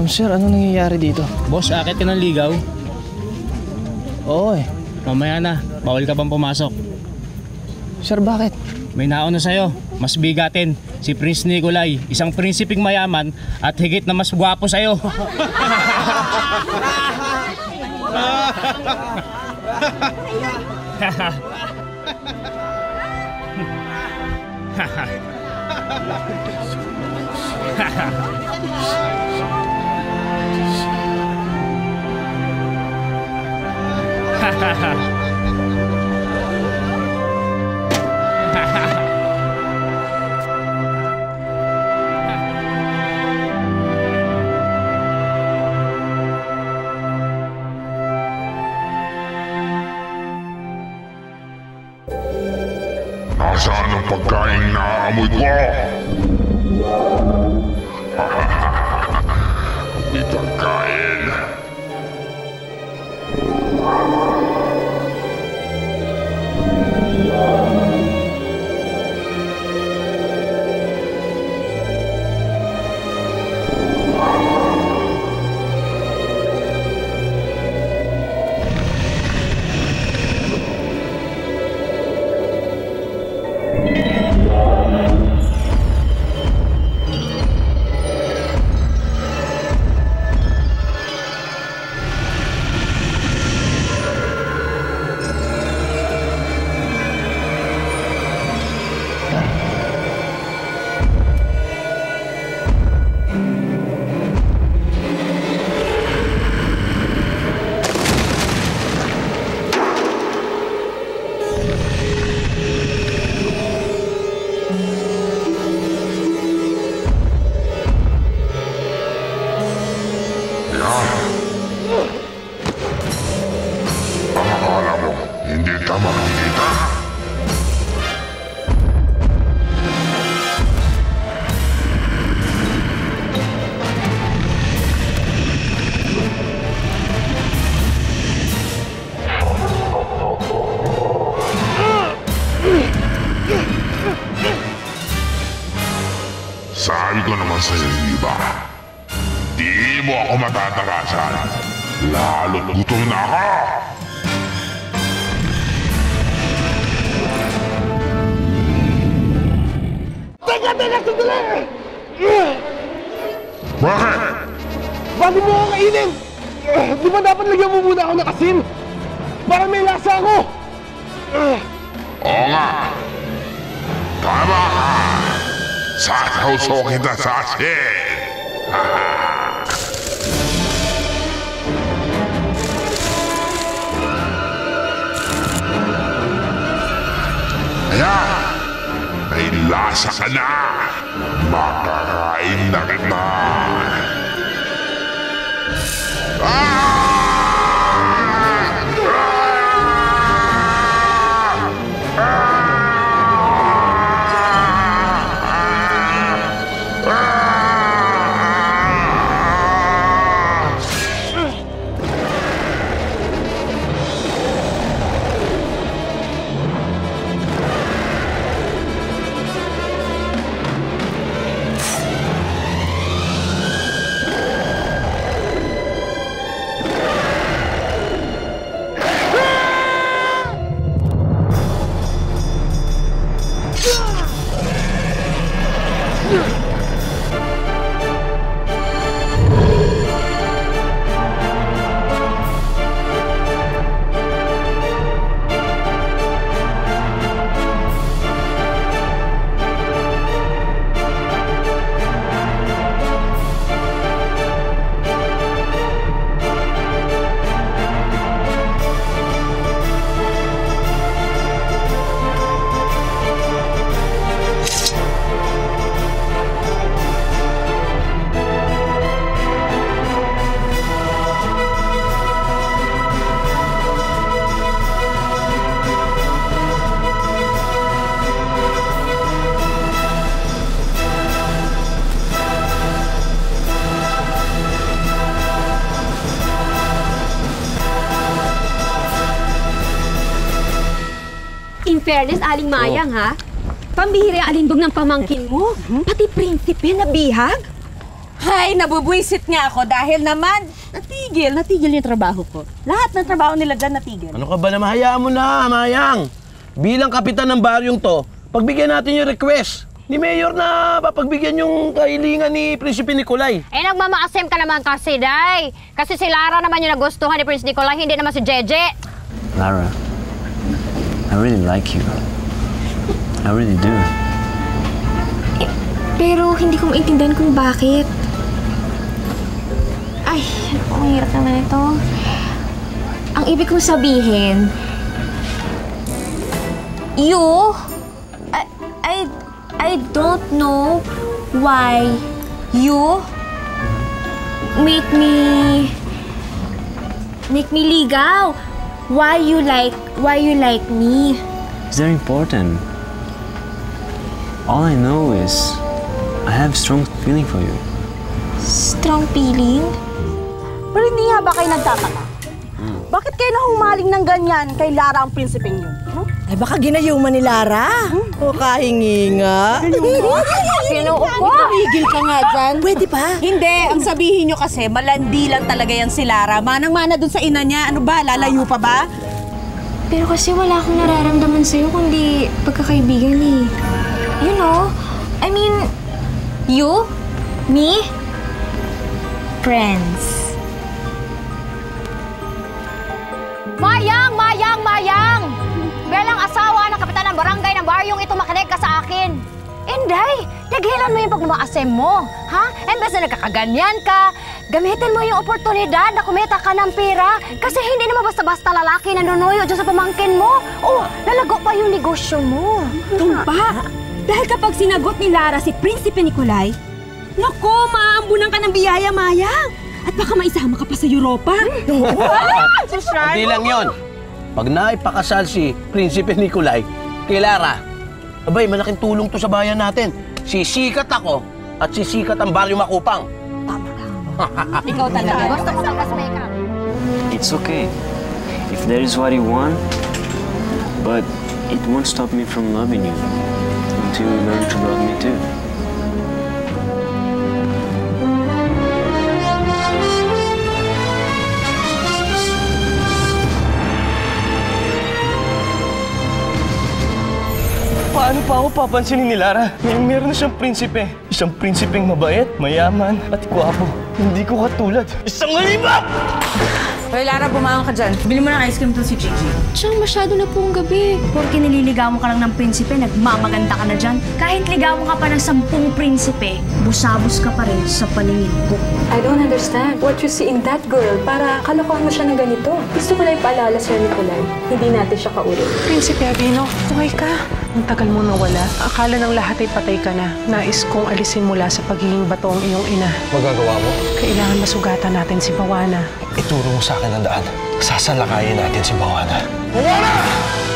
Sir, anong nangyayari dito? Boss, akit ka ng ligaw? Oo eh. Mamaya na, bawal ka pang pumasok. Sir, bakit? May nauna sa'yo, mas bigatin. Si Prince Nikolai, isang prinsipeng mayaman at higit na mas gwapo sa'yo. Nasaan ang pagkain na naamoy ko? May pagkain. Sabi ko naman sa'yo, di ba? Di mo ako matatakasan. Lalo't gutom na ako! Teka! Sandali! Bakit? Bago mo ako kainin! Di ba dapat lagyan mo muna ako ng asin? Para may lasa ako! Oo nga! Tama ka! Sasawsaw kita sa asin! Ayan! May lasa ka na! Makakain na kita! In fairness, Aling Mayang, ha? Pambihira ang alindog ng pamangkin mo. Pati prinsipe na bihag. Ay, nabubwisit nga ako dahil naman natigil yung trabaho ko. Lahat ng trabaho nila dyan natigil. Ano ka ba naman? Hayaan mo na, Mayang. Bilang kapitan ng baryong to, pagbigyan natin yung request ni Mayor na papagbigyan yung kahilingan ni Prinsipe Nicolay. Eh, nagmamaasim ka naman kasi, Day. Kasi si Lara naman yung nagustuhan ni Prince Nicolai, hindi naman si Jeje. Lara, I really like you. I really do. Pero hindi ko maintindihan kung bakit. Ay, ang hirap naman ito. Ang ibig kong sabihin, I don't know why you make me ligaw. Why you like me? It's very important. All I know is I have strong feeling for you. Strong feeling? Pero hindi nga ba kayo nagtataka? Bakit kayo nahumaling ng ganyan kay Lara ang prinsipeng yun? Ay, baka ginayuman ni Lara. O kahingi nga. Pinuupo? Tumigil ka nga dyan. Pwede pa? Hindi, ang sabihin nyo kasi, malandi lang talaga yan si Lara. Manang-mana dun sa ina niya. Ano ba, lalayo pa ba? Pero kasi wala akong nararamdaman sa'yo kundi pagkakaibigan eh. You know, I mean, you, me, friends. Mayang! Bilang asawa ng kapitan ng barangay ng baryong ito, makinig ka sa akin. Inday, dagilan mo yung pagmamaasim mo. Ha? Embes na nagkakaganyan ka, gamitin mo yung oportunidad na kumita ka ng pera. Kasi hindi naman basta-basta lalaki na nunuyo dyan sa pamangkin mo. Oh, lalago pa yung negosyo mo. Tumpa! Dahil kapag sinagot ni Lara si Prinsipe Nicolai, naku, maambunan ka ng biyaya, Mayang! At baka maisama ka pa sa Europa. Hindi lang yon. Pag naipakasal si Prinsipe Nicolay kay Lara, abay, malaking tulong to sa bayan natin. Sisikat ako at sisikat ang baryo Makupang. Ikaw talaga. Gusto ko magkasmeka. It's okay. If that is what you want, but it won't stop me from loving you until you learn to love me too. Paano pa ako papansinin ni Lara? Meron na siyang prinsipe. Isang prinsipeng mabait, mayaman, at gwapo. Hindi ko katulad. Isang alibak! Hoy, Lara, bumangon ka dyan. Bili mo ng ice cream to si Gigi. Tsaka masyado na pong gabi. Porke nililigawan ka lang ng prinsipe, nagmamaganda ka na dyan. Kahit ligawan ka pa ng 10 prinsipe, busabos ka pa rin sa paningin ko. I don't understand what you see in that girl para kalokohan mo siya ng ganito. Gusto ko lang ipaalala, Sir Nicolai. Hindi natin siya kaulog. Prinsipe Avino, buhay ka. Ang tagal mo nawala. Akala ng lahat ay patay ka na. Nais kong alisin mula sa pagiging bato ang iyong ina. Magagawa mo? Kailangan masugatan natin si Bawana. Ituro mo sa akin ang daan. Sasalakayin natin si Bawana. Bawana!